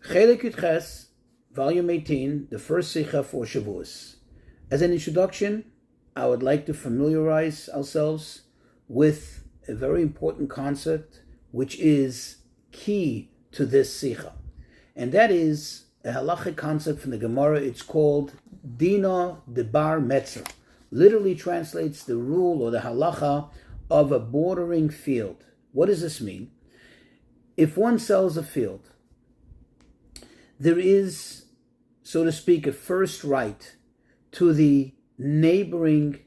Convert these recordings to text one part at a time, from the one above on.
Chelik Yudches, Volume 18, the first sicha for Shavuos. As an introduction, I would like to familiarize ourselves with a very important concept which is key to this sicha. And that is a halachic concept from the Gemara. It's called Dina de Bar Metzra. Literally translates the rule or the halacha of a bordering field. What does this mean? If one sells a field, there is, so to speak, a first right to the neighboring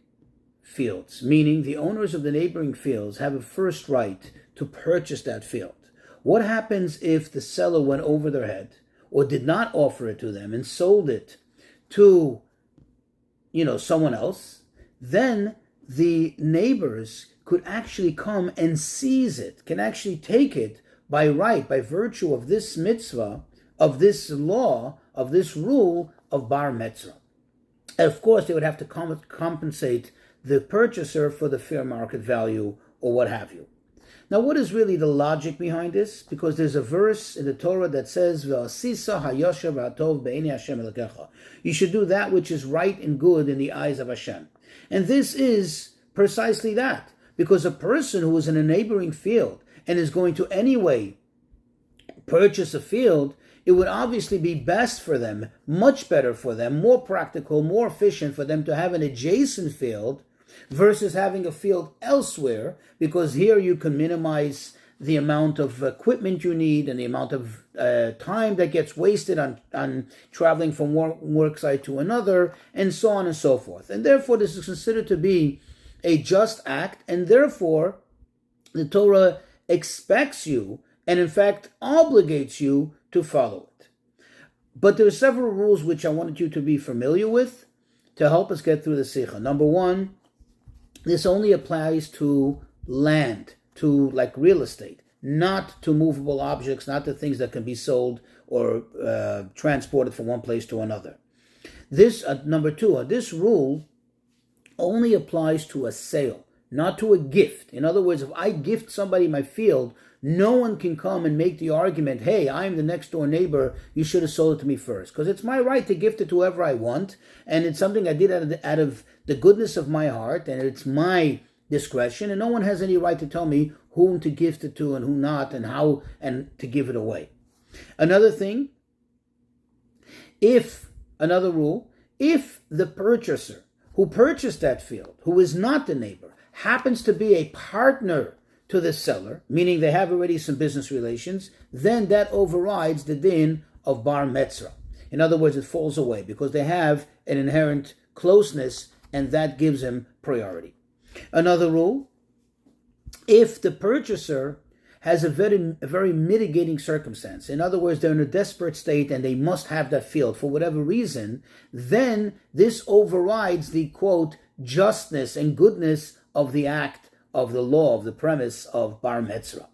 fields, meaning the owners of the neighboring fields have a first right to purchase that field. What happens if the seller went over their head or did not offer it to them and sold it to, someone else? Then the neighbors could actually come and seize it, can actually take it by right, by virtue of this mitzvah, of this law, of this rule of bar metzra. And of course, they would have to compensate the purchaser for the fair market value or what have you. Now, what is really the logic behind this? Because there's a verse in the Torah that says, "V'asisa hayosher v'atov be'enei Hashem elokecha." You should do that which is right and good in the eyes of Hashem. And this is precisely that. Because a person who is in a neighboring field and is going to anyway purchase a field, it would obviously be best for them, much better for them, more practical, more efficient for them to have an adjacent field versus having a field elsewhere, because here you can minimize the amount of equipment you need and the amount of time that gets wasted on traveling from one work site to another, and so on and so forth. And therefore, this is considered to be a just act, and therefore, the Torah expects you, and in fact obligates you, to follow it. But there are several rules which I wanted you to be familiar with to help us get through the sicha. Number one, this only applies to land, to like real estate, not to movable objects, not to things that can be sold or transported from one place to another. This, number two, this rule only applies to a sale, not to a gift. In other words, if I gift somebody my field, no one can come and make the argument, hey, I'm the next door neighbor, you should have sold it to me first. Because it's my right to gift it to whoever I want, and it's something I did out of the goodness of my heart, and it's my discretion, and no one has any right to tell me whom to gift it to and who not, and how, and to give it away. Another thing, another rule, if the purchaser who purchased that field, who is not the neighbor, happens to be a partner to the seller, meaning they have already some business relations, then that overrides the din of bar metzra. In other words, it falls away because they have an inherent closeness, and that gives them priority. Another rule, if the purchaser has a very mitigating circumstance, in other words, they're in a desperate state and they must have that field for whatever reason, then this overrides the, quote, justness and goodness of the act, of the law, of the premise of bar metzra.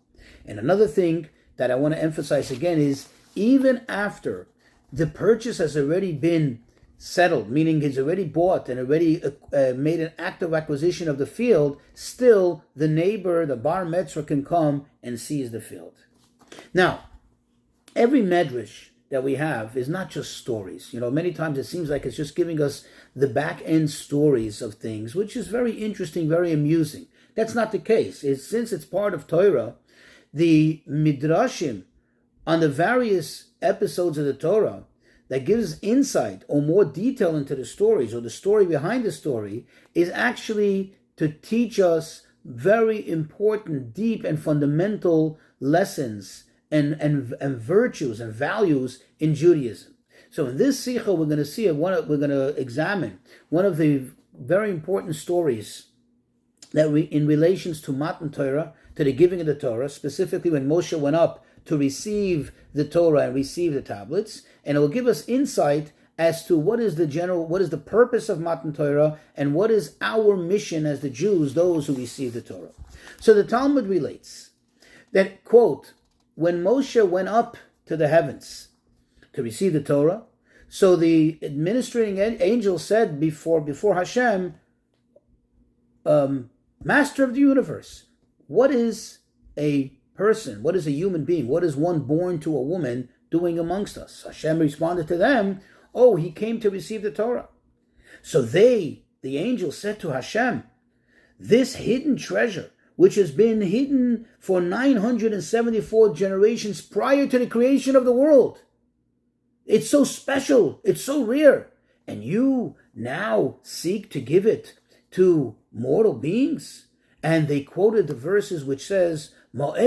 And another thing that I want to emphasize again is, even after the purchase has already been settled, meaning he's already bought and already made an act of acquisition of the field, still the neighbor, the bar metzra, can come and seize the field. Now, every medrash that we have is not just stories. Many times it seems like it's just giving us the back end stories of things, which is very interesting, very amusing. That's not the case. Since it's part of Torah, the midrashim on the various episodes of the Torah that gives insight or more detail into the stories or the story behind the story is actually to teach us very important, deep, and fundamental lessons and virtues and values in Judaism. So in this sicha, we're going to examine one of the very important stories that in relations to Matan Torah, to the giving of the Torah, specifically when Moshe went up to receive the Torah and receive the tablets, and it will give us insight as to what is the purpose of Matan Torah, and what is our mission as the Jews, those who receive the Torah. So the Talmud relates that, quote, when Moshe went up to the heavens to receive the Torah, so the administrating angel said before Hashem, Master of the universe, what is a person? What is a human being? What is one born to a woman doing amongst us? Hashem responded to them, oh, he came to receive the Torah. So they, the angels, said to Hashem, this hidden treasure, which has been hidden for 974 generations prior to the creation of the world, it's so special, it's so rare, and you now seek to give it to mortal beings? And they quoted the verses which says, what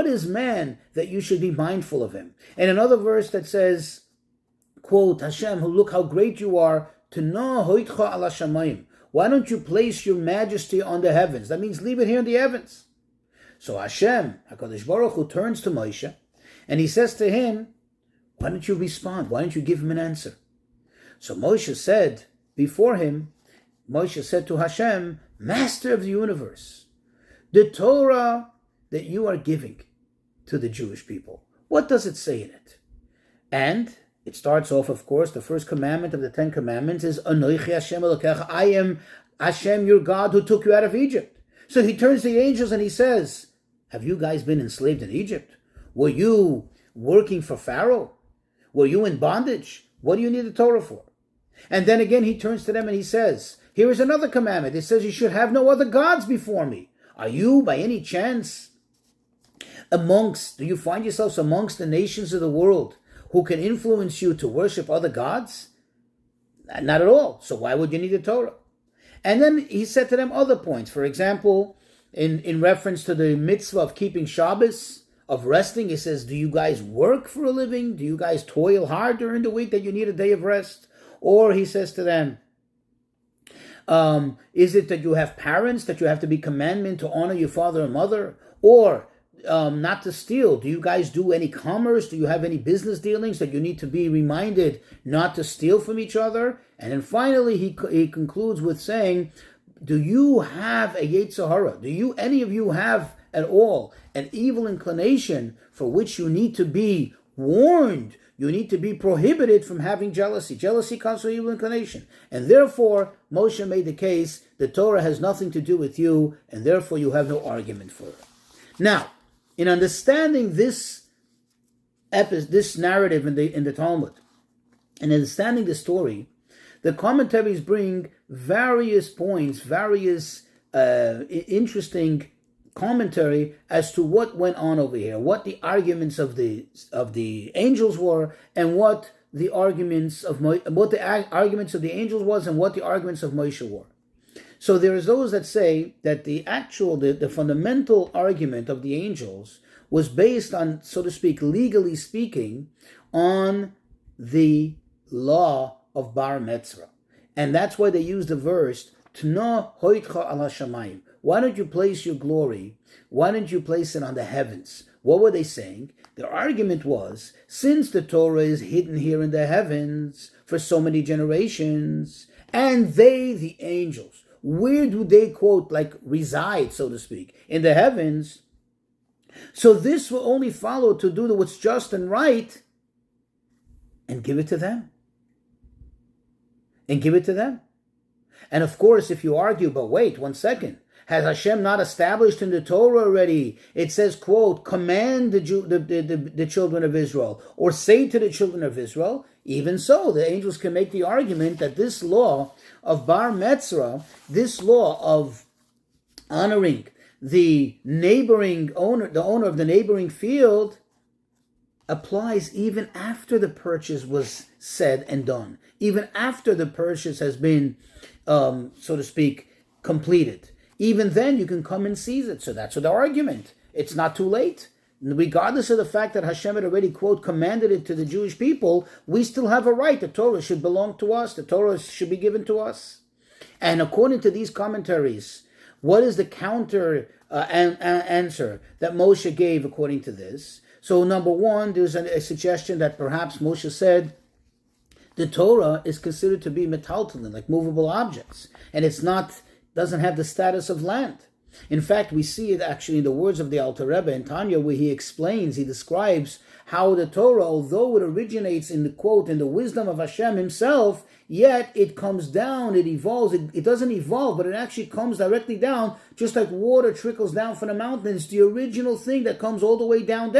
is man that you should be mindful of him? And another verse that says, quote, Hashem, look how great you are, to know hoitcha ala shamayim. Why don't you place your majesty on the heavens? That means leave it here in the heavens. So Hashem, HaKadosh Baruch Hu, turns to Moshe, and he says to him, why don't you respond? Why don't you give him an answer? So Moshe said to Hashem, Master of the universe, the Torah that you are giving to the Jewish people, what does it say in it? And it starts off, of course, the first commandment of the 10 Commandments is, Anochi Hashem Elokecha, I am Hashem, your God, who took you out of Egypt. So he turns to the angels and he says, have you guys been enslaved in Egypt? Were you working for Pharaoh? Were you in bondage? What do you need the Torah for? And then again he turns to them and he says, here is another commandment. It says you should have no other gods before me. Are you by any chance do you find yourselves amongst the nations of the world who can influence you to worship other gods? Not at all. So why would you need the Torah? And then he said to them other points. For example, in reference to the mitzvah of keeping Shabbos, of resting, he says, do you guys work for a living? Do you guys toil hard during the week that you need a day of rest? Or he says to them, is it that you have parents, that you have to be commandment to honor your father and mother? Or not to steal? Do you guys do any commerce? Do you have any business dealings that you need to be reminded not to steal from each other? And then finally he concludes with saying, do you have a Yetzer Hara? Do any of you have at all an evil inclination for which you need to be warned? You need to be prohibited from having jealousy. Jealousy comes from evil inclination. And therefore, Moshe made the case, the Torah has nothing to do with you, and therefore you have no argument for it. Now, in understanding this narrative in the Talmud, and understanding the story, the commentaries bring various points, various interesting commentary as to what went on over here, what the arguments of the angels were, and what the arguments of the angels was, and what the arguments of Moshe were. So there is those that say that the fundamental argument of the angels was based on, so to speak, legally speaking, on the law of Bar Mitzvah. And that's why they use the verse, Tno hoitcha ala shamayim. Why don't you place your glory? Why don't you place it on the heavens? What were they saying? Their argument was, since the Torah is hidden here in the heavens for so many generations, and they, the angels, where do they, quote, reside, so to speak, in the heavens? So this will only follow to do what's just and right, and give it to them. And of course, if you argue, but wait, 1 second, has Hashem not established in the Torah already? It says, quote, command the children of Israel, or say to the children of Israel. Even so, the angels can make the argument that this law of Bar Mitzvah, this law of honoring the owner of the neighboring field, applies even after the purchase was said and done, even after the purchase has been, so to speak, completed. Even then, you can come and seize it. So that's the argument. It's not too late. Regardless of the fact that Hashem had already, quote, commanded it to the Jewish people, we still have a right. The Torah should belong to us. The Torah should be given to us. And according to these commentaries, what is the counter answer that Moshe gave according to this? So number one, there's a suggestion that perhaps Moshe said the Torah is considered to be metaltalin, like movable objects, and doesn't have the status of land. In fact, we see it actually in the words of the Alter Rebbe in Tanya, where he describes how the Torah, although it originates in the wisdom of Hashem himself, yet it comes down, it evolves. It doesn't evolve, but it actually comes directly down, just like water trickles down from the mountains, the original thing that comes all the way down.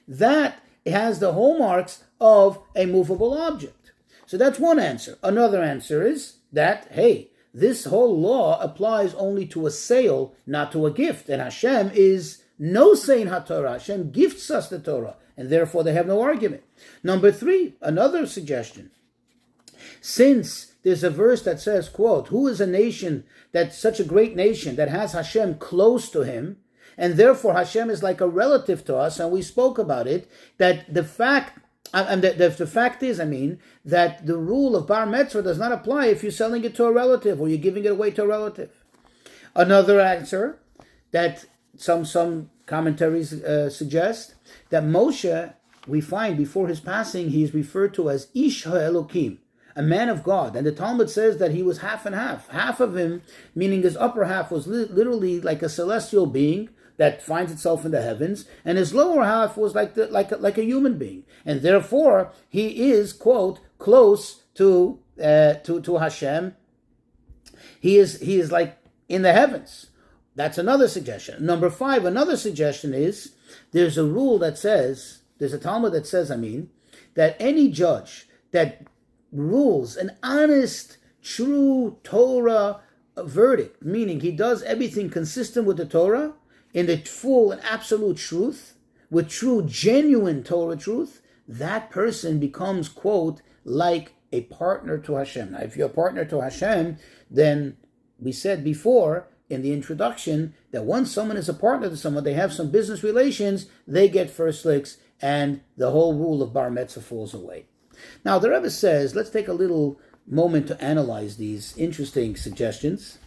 That it has the hallmarks of a movable object. So that's one answer. Another answer is that, hey, this whole law applies only to a sale, not to a gift. And Hashem is no saying HaTorah. Hashem gifts us the Torah, and therefore they have no argument. Number 3, another suggestion. Since there's a verse that says, quote, who is a nation that's such a great nation that has Hashem close to him, and therefore Hashem is like a relative to us, and we spoke about it, that the fact is, that the rule of bar mitzvah does not apply if you're selling it to a relative or you're giving it away to a relative. Another answer that some commentaries suggest, that Moshe, we find before his passing, he is referred to as Ish HaElokim, a man of God. And the Talmud says that he was half and half. Half of him, meaning his upper half, was literally like a celestial being that finds itself in the heavens, and his lower half was like a human being, and therefore he is, quote, close to Hashem. He is like in the heavens. That's another suggestion. Number 5, another suggestion is there's a rule that says, there's a Talmud that says, that any judge that rules an honest, true Torah verdict, meaning he does everything consistent with the Torah, in the full and absolute truth, with true, genuine Torah truth, that person becomes, quote, like a partner to Hashem. Now, if you're a partner to Hashem, then we said before in the introduction that once someone is a partner to someone, they have some business relations, they get first licks, and the whole rule of bar mitzvah falls away. Now, the Rebbe says, let's take a little moment to analyze these interesting suggestions.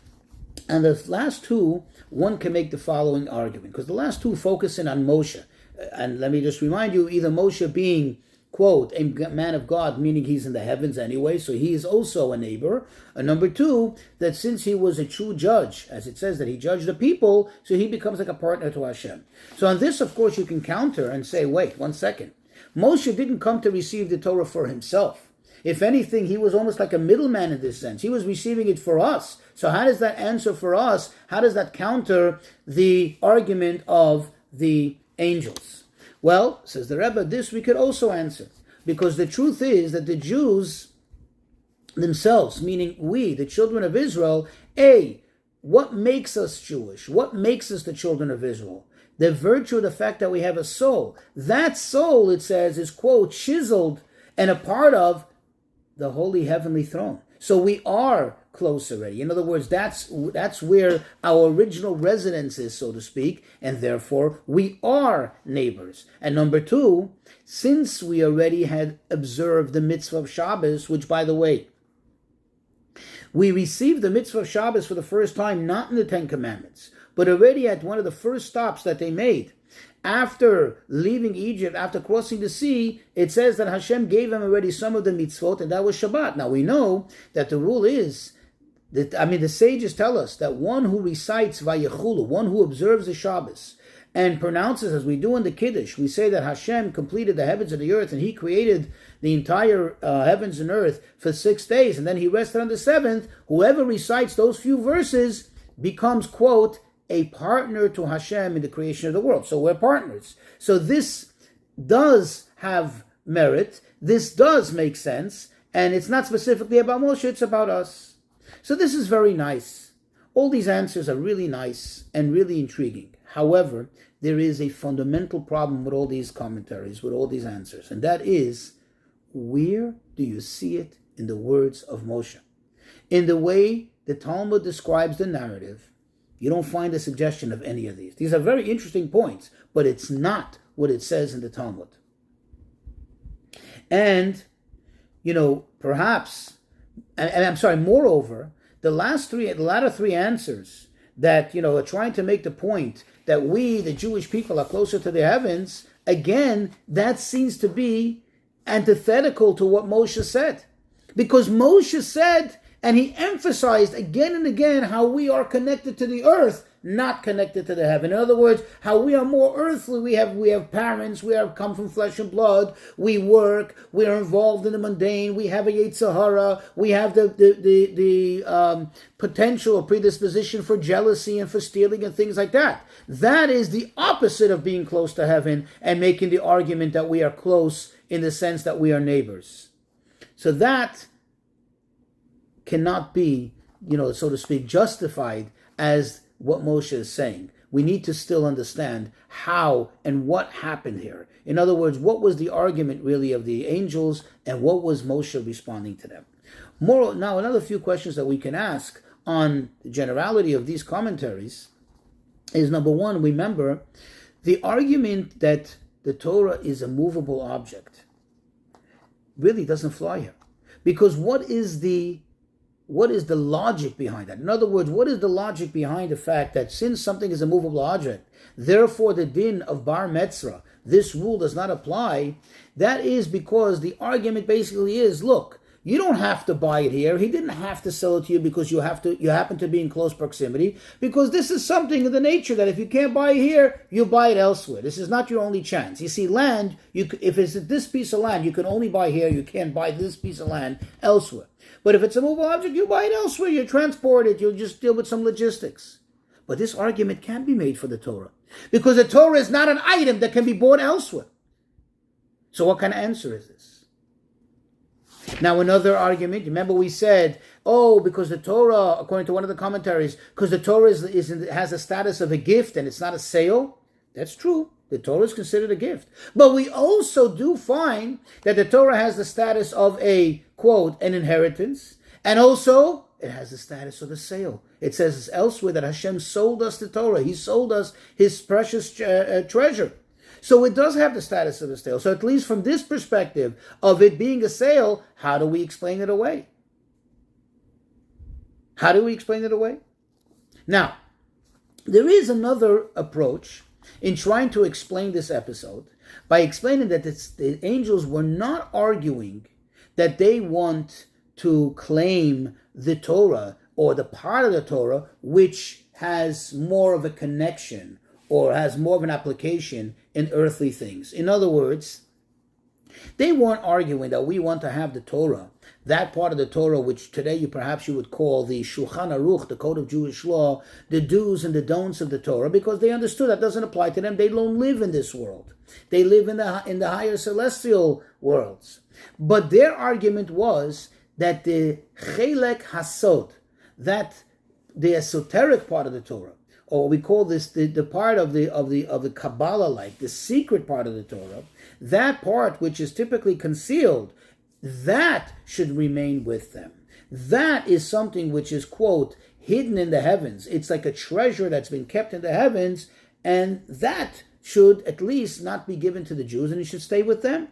And the last 2, one can make the following argument, because the last 2 focus in on Moshe. And let me just remind you, either Moshe being, quote, a man of God, meaning he's in the heavens anyway, so he is also a neighbor. And number 2, that since he was a true judge, as it says that he judged the people, so he becomes like a partner to Hashem. So on this, of course, you can counter and say, wait, 1 second. Moshe didn't come to receive the Torah for himself. If anything, he was almost like a middleman in this sense. He was receiving it for us. So how does that answer for us? How does that counter the argument of the angels? Well, says the Rebbe, this we could also answer. Because the truth is that the Jews themselves, meaning we, the children of Israel, what makes us Jewish? What makes us the children of Israel? The virtue of the fact that we have a soul. That soul, it says, is, quote, chiseled and a part of the holy heavenly throne. So we are close already. In other words, that's where our original residence is, so to speak, and therefore we are neighbors. And number 2, since we already had observed the mitzvah of Shabbos, which, by the way, we received the mitzvah of Shabbos for the first time, not in the 10 Commandments, but already at one of the first stops that they made. After leaving Egypt, after crossing the sea, it says that Hashem gave them already some of the mitzvot, and that was Shabbat. Now we know that the rule is, the sages tell us that one who recites Vayechulu, one who observes the Shabbos, and pronounces, as we do in the Kiddush, we say that Hashem completed the heavens and the earth, and he created the entire heavens and earth for 6 days, and then he rested on the 7th. Whoever recites those few verses becomes, quote, a partner to Hashem in the creation of the world. So we're partners. So this does have merit. This does make sense. And it's not specifically about Moshe, it's about us. So this is very nice. All these answers are really nice and really intriguing. However, there is a fundamental problem with all these commentaries, with all these answers. And that is, where do you see it in the words of Moshe? In the way the Talmud describes the narrative, you don't find a suggestion of any of these. These are very interesting points, but it's not what it says in the Talmud. And, moreover, the latter three answers that, are trying to make the point that we, the Jewish people, are closer to the heavens, again, that seems to be antithetical to what Moshe said. Because Moshe said, and he emphasized again and again how we are connected to the earth, not connected to the heaven. In other words, how we are more earthly. We have parents. We have come from flesh and blood. We work. We are involved in the mundane. We have a Yetzer Hara. We have the potential or predisposition for jealousy and for stealing and things like that. That is the opposite of being close to heaven and making the argument that we are close in the sense that we are neighbors. So that cannot be, so to speak, justified as what Moshe is saying. We need to still understand how and what happened here. In other words, what was the argument really of the angels and what was Moshe responding to them? Now, another few questions that we can ask on the generality of these commentaries is, number one, remember, the argument that the Torah is a movable object really doesn't fly here. Because what is the logic behind that? In other words, what is the logic behind the fact that since something is a movable object, therefore the din of bar mitzvah, this rule does not apply? That is because the argument basically is, look, you don't have to buy it here. He didn't have to sell it to you because you happen to be in close proximity, because this is something of the nature that if you can't buy it here, you buy it elsewhere. This is not your only chance. You see, land, if it's this piece of land, you can only buy here. You can't buy this piece of land elsewhere. But if it's a movable object, you buy it elsewhere. You transport it. You'll just deal with some logistics. But this argument can't be made for the Torah, because the Torah is not an item that can be bought elsewhere. So what kind of answer is this? Now, another argument, remember we said, because the Torah, according to one of the commentaries, because the Torah has a status of a gift and it's not a sale. That's true. The Torah is considered a gift. But we also do find that the Torah has the status of a, quote, an inheritance. And also, it has the status of a sale. It says elsewhere that Hashem sold us the Torah. He sold us his precious treasure. So it does have the status of a sale. So at least from this perspective of it being a sale, how do we explain it away? How do we explain it away? Now, there is another approach in trying to explain this episode by explaining that the angels were not arguing that they want to claim the Torah or the part of the Torah which has more of a connection or has more of an application in earthly things. In other words, they weren't arguing that we want to have the Torah, that part of the Torah which today you would call the Shulchan Aruch, the Code of Jewish Law, the do's and the don'ts of the Torah, because they understood that doesn't apply to them. They don't live in this world. They live in the higher celestial worlds. But their argument was that the Chelek Hasod, that the esoteric part of the Torah, or we call this the part of the Kabbalah, like the secret part of the Torah, that part which is typically concealed, that should remain with them. That is something which is, quote, hidden in the heavens. It's like a treasure that's been kept in the heavens, and that should at least not be given to the Jews, and it should stay with them.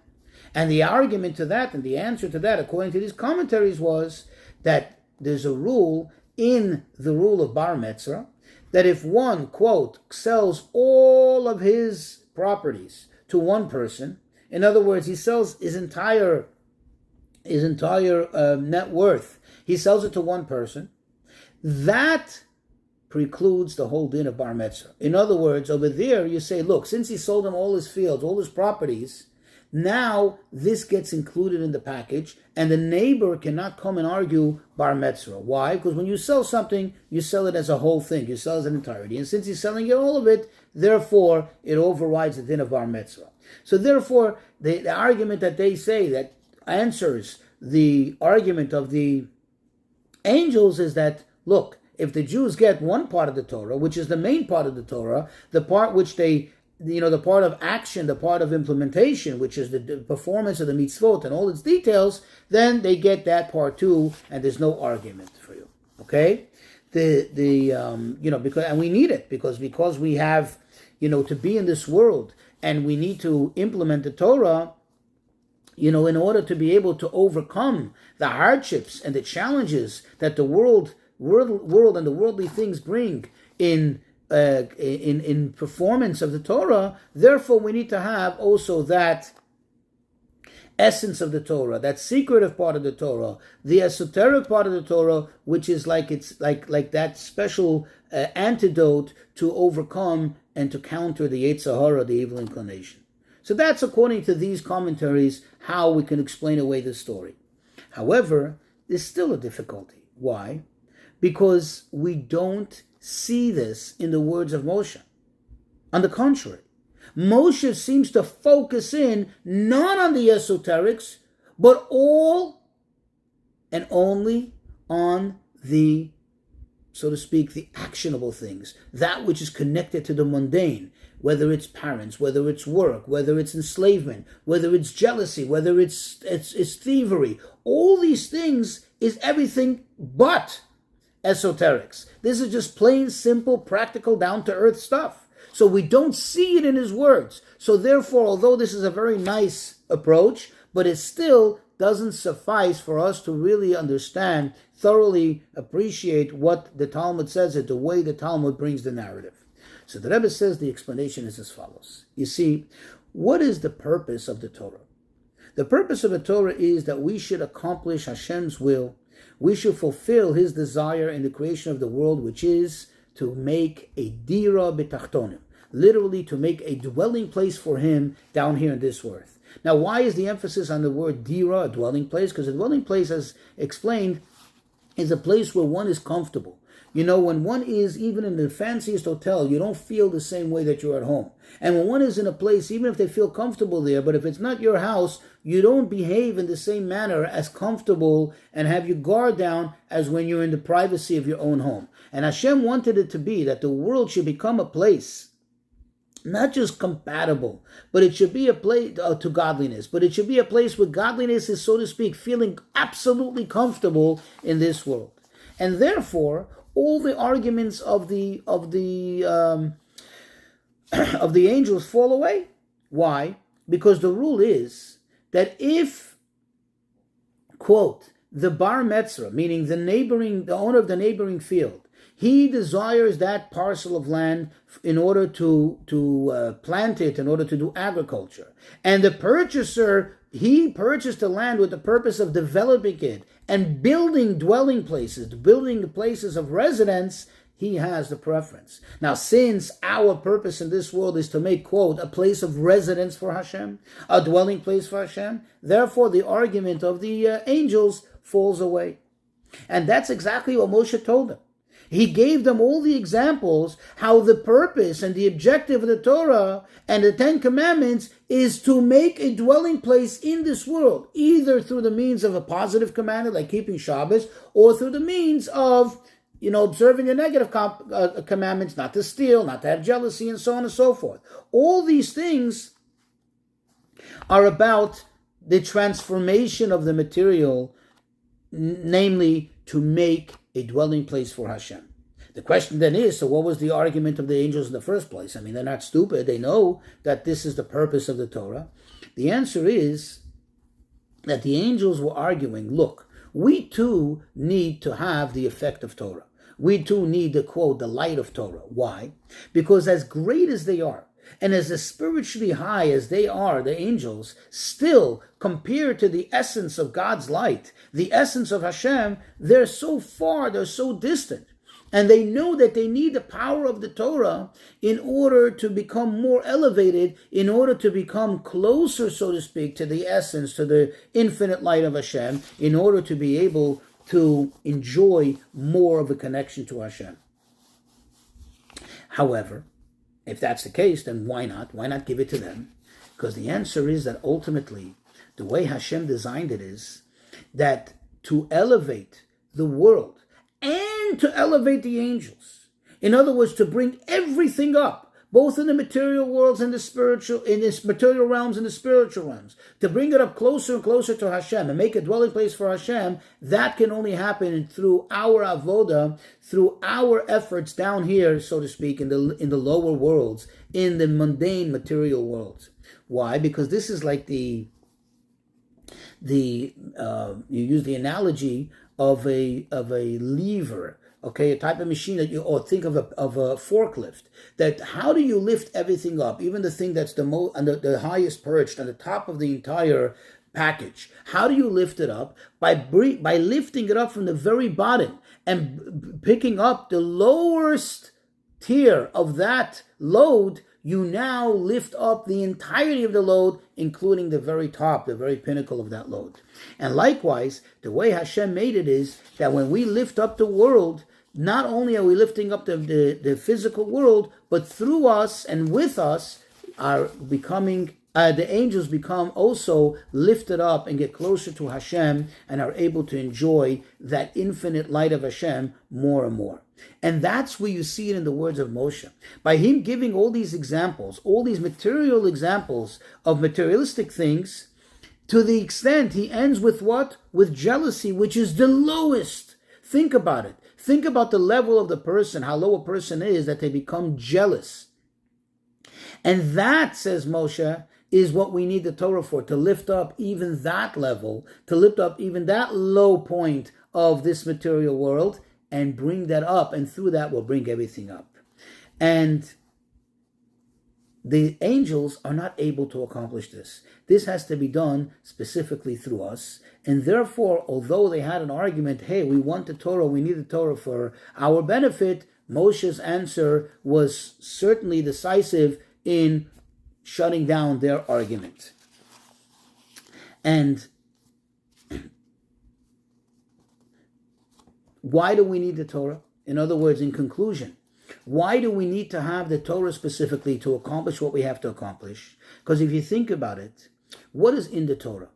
And the argument to that, and the answer to that, according to these commentaries, was that there's a rule in the rule of Bar Mitzvah, that if one, quote, sells all of his properties to one person, in other words, he sells his entire net worth, he sells it to one person, that precludes the whole din of Bar Mitzvah. In other words, over there you say, look, since he sold him all his fields, all his properties, now this gets included in the package, and the neighbor cannot come and argue bar mitzvah. Why? Because when you sell something, you sell it as a whole thing. You sell it as an entirety. And since he's selling it all of it, therefore, it overrides the din of bar mitzvah. So therefore, the argument that they say that answers the argument of the angels is that, look, if the Jews get one part of the Torah, which is the main part of the Torah, the part which they the part of action, the part of implementation, which is the performance of the mitzvot and all its details, then they get that part too, and there's no argument for you. Okay, because and we need it because we have to be in this world, and we need to implement the Torah. In order to be able to overcome the hardships and the challenges that the world and the worldly things bring in performance of the Torah, therefore we need to have also that essence of the Torah, that secretive part of the Torah, the esoteric part of the Torah, which is like that special antidote to overcome and to counter the Yetzer Hara, the evil inclination. So that's, according to these commentaries, how we can explain away this story. However, there's still a difficulty. Why? Because we don't see this in the words of Moshe. On the contrary, Moshe seems to focus in not on the esoterics, but all and only on the, so to speak, the actionable things, that which is connected to the mundane, whether it's parents, whether it's work, whether it's enslavement, whether it's jealousy, whether it's thievery. All these things is everything but esoterics. This is just plain, simple, practical, down-to-earth stuff. So we don't see it in his words. So therefore, although this is a very nice approach, but it still doesn't suffice for us to really understand, thoroughly appreciate what the Talmud says, it the way the Talmud brings the narrative. So the Rebbe says the explanation is as follows. You see, what is the purpose of the Torah? The purpose of the Torah is that we should accomplish Hashem's will. We should fulfill his desire in the creation of the world, which is to make a dira b'tachtonim, literally to make a dwelling place for him down here in this earth. Now, why is the emphasis on the word dira, a dwelling place? Because a dwelling place, as explained, is a place where one is comfortable. You know, when one is even in the fanciest hotel, you don't feel the same way that you're at home. And when one is in a place, even if they feel comfortable there, but if it's not your house, you don't behave in the same manner as comfortable and have your guard down as when you're in the privacy of your own home. And Hashem wanted it to be that the world should become a place not just compatible, but it should be a place to godliness. But it should be a place where godliness is, so to speak, feeling absolutely comfortable in this world. And therefore, all the arguments of the angels fall away. Why? Because the rule is that if, quote, the bar metzra, meaning the owner of the neighboring field, he desires that parcel of land in order to plant it, in order to do agriculture. And the purchaser, he purchased the land with the purpose of developing it and building dwelling places, building places of residence. He has the preference. Now, since our purpose in this world is to make, quote, a place of residence for Hashem, a dwelling place for Hashem, therefore the argument of the angels falls away. And that's exactly what Moshe told them. He gave them all the examples how the purpose and the objective of the Torah and the Ten Commandments is to make a dwelling place in this world, either through the means of a positive commandment like keeping Shabbos, or through the means of, observing the negative commandments, not to steal, not to have jealousy, and so on and so forth. All these things are about the transformation of the material, namely to make a dwelling place for Hashem. The question then is, so what was the argument of the angels in the first place? I mean, they're not stupid. They know that this is the purpose of the Torah. The answer is that the angels were arguing, look, we too need to have the effect of Torah. We too need the, quote, the light of Torah. Why? Because as great as they are, and as spiritually high as they are, the angels, still, compared to the essence of God's light, the essence of Hashem, they're so far, they're so distant. And they know that they need the power of the Torah in order to become more elevated, in order to become closer, so to speak, to the essence, to the infinite light of Hashem, in order to be able to enjoy more of a connection to Hashem. However, if that's the case, then why not? Why not give it to them? Because the answer is that ultimately, the way Hashem designed it is that to elevate the world and to elevate the angels, in other words, to bring everything up, both in the material worlds and the spiritual, in the material realms and the spiritual realms, to bring it up closer and closer to Hashem and make a dwelling place for Hashem, that can only happen through our avoda, through our efforts down here, so to speak, in the lower worlds, in the mundane material worlds. Why? Because this is like you use the analogy of a lever. Okay, a type of machine that or think of a forklift. That how do you lift everything up, even the thing that's the highest perched on the top of the entire package. How do you lift it up? By lifting it up from the very bottom and picking up the lowest tier of that load. You now lift up the entirety of the load, including the very top, the very pinnacle of that load. And likewise, the way Hashem made it is that when we lift up the world, not only are we lifting up the physical world, but through us and with us are becoming, the angels become also lifted up and get closer to Hashem and are able to enjoy that infinite light of Hashem more and more. And that's where you see it in the words of Moshe. By him giving all these examples, all these material examples of materialistic things, to the extent he ends with what? With jealousy, which is the lowest. Think about it. Think about the level of the person, how low a person is, that they become jealous. And that, says Moshe, is what we need the Torah for, to lift up even that level, to lift up even that low point of this material world, and bring that up, and through that we'll bring everything up. And the angels are not able to accomplish this. This has to be done specifically through us, and therefore, although they had an argument, hey, we want the Torah, we need the Torah for our benefit, Moshe's answer was certainly decisive in shutting down their argument. And why do we need the Torah? In other words, in conclusion, why do we need to have the Torah specifically to accomplish what we have to accomplish? Because if you think about it, what is in the Torah?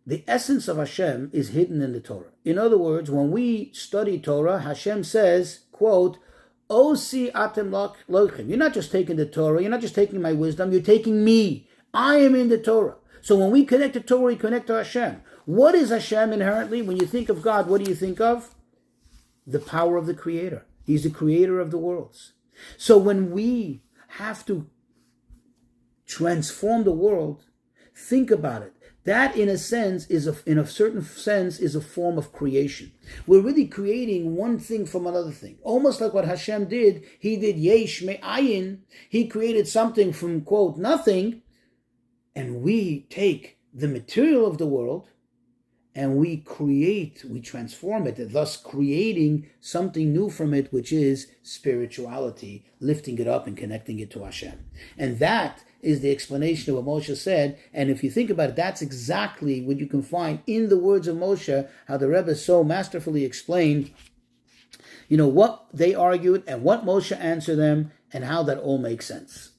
The essence of Hashem is hidden in the Torah. In other words, when we study Torah, Hashem says, quote, Osi atem lochem. You're not just taking the Torah, you're not just taking my wisdom, you're taking me. I am in the Torah. So when we connect to Torah, we connect to Hashem. What is Hashem inherently? When you think of God, what do you think of? The power of the Creator. He's the creator of the worlds. So when we have to transform the world, think about it. That, in a sense, in a certain sense, is a form of creation. We're really creating one thing from another thing. Almost like what Hashem did. He did yesh me'ayin. He created something from, quote, nothing. And we take the material of the world and we transform it, thus creating something new from it, which is spirituality, lifting it up and connecting it to Hashem. And that is the explanation of what Moshe said. And if you think about it, that's exactly what you can find in the words of Moshe, how the Rebbe so masterfully explained, what they argued and what Moshe answered them, and how that all makes sense.